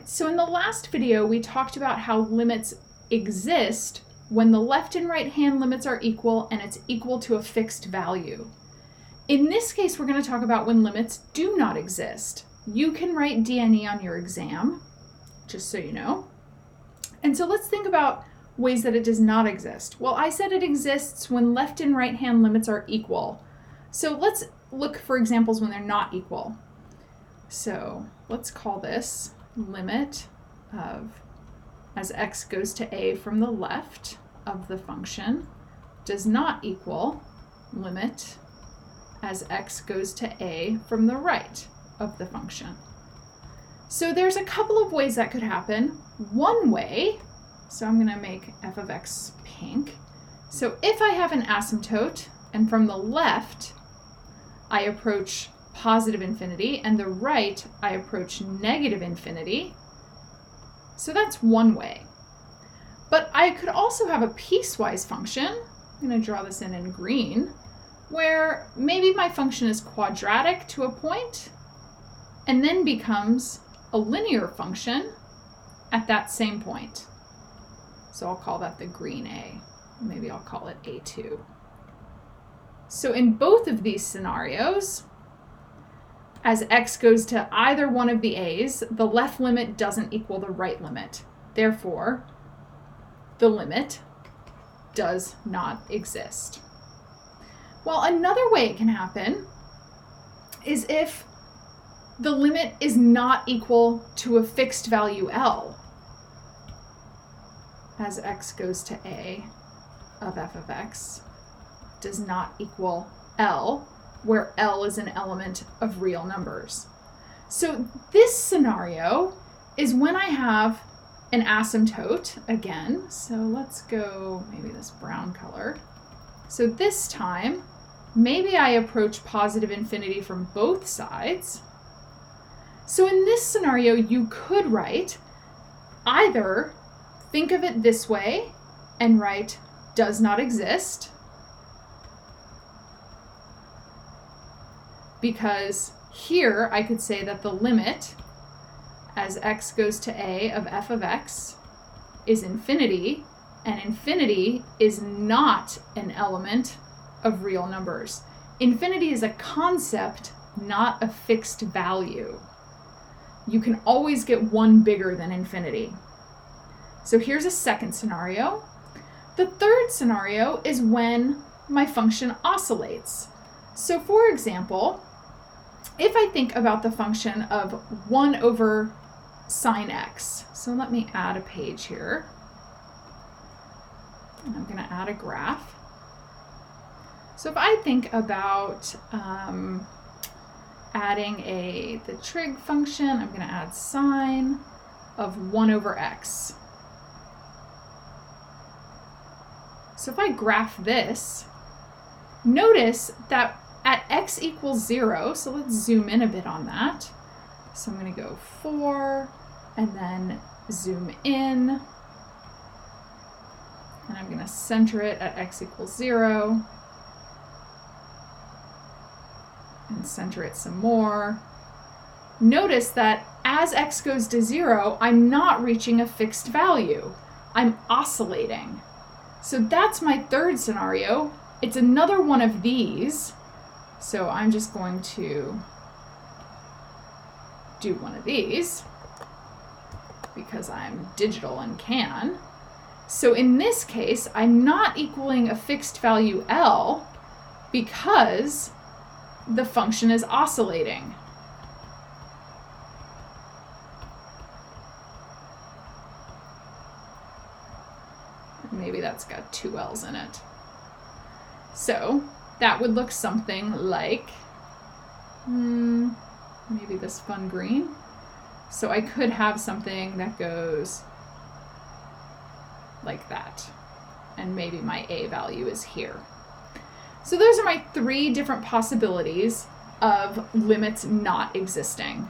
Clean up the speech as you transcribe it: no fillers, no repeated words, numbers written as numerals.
So in the last video, we talked about how limits exist when the left and right hand limits are equal and it's equal to a fixed value. In this case, we're going to talk about when limits do not exist. You can write DNE on your exam, just so you know. And so let's think about ways that it does not exist. Well, I said it exists when left and right hand limits are equal. So let's look for examples when they're not equal. So let's call this limit of, as x goes to a from the left of the function, does not equal limit as x goes to a from the right of the function. So there's a couple of ways that could happen. One way, so I'm going to make f of x pink. So if I have an asymptote and from the left I approach positive infinity and the right I approach negative infinity, so that's one way. But I could also have a piecewise function, I'm going to draw this in green, where maybe my function is quadratic to a point and then becomes a linear function at that same point. So I'll call that the green A. Maybe I'll call it A2. So in both of these scenarios, as x goes to either one of the a's, the left limit doesn't equal the right limit. Therefore, the limit does not exist. Well, another way it can happen is if the limit is not equal to a fixed value L. As x goes to a of f of x does not equal L, where L is an element of real numbers. So this scenario is when I have an asymptote again. So let's go maybe this brown color. So this time, maybe I approach positive infinity from both sides. So in this scenario, you could write either think of it this way and write does not exist, because here I could say that the limit as x goes to a of f of x is infinity, and infinity is not an element of real numbers. Infinity is a concept, not a fixed value. You can always get one bigger than infinity. So here's a second scenario. The third scenario is when my function oscillates. So for example, if I think about the function of 1 over sine x, so let me add a page here. And I'm going to add a graph. So if I think about adding the trig function, I'm going to add sine of 1 over x. So if I graph this, notice that at x equals 0, so let's zoom in a bit on that. So I'm going to go 4 and then zoom in. And I'm going to center it at x equals 0. And center it some more. Notice that as x goes to 0, I'm not reaching a fixed value. I'm oscillating. So that's my third scenario. It's another one of these. So I'm just going to do one of these because I'm digital and can. So in this case, I'm not equaling a fixed value L because the function is oscillating. Maybe that's got 2 L's in it. So that would look something like maybe this fun green. So I could have something that goes like that. And maybe my A value is here. So those are my 3 different possibilities of limits not existing.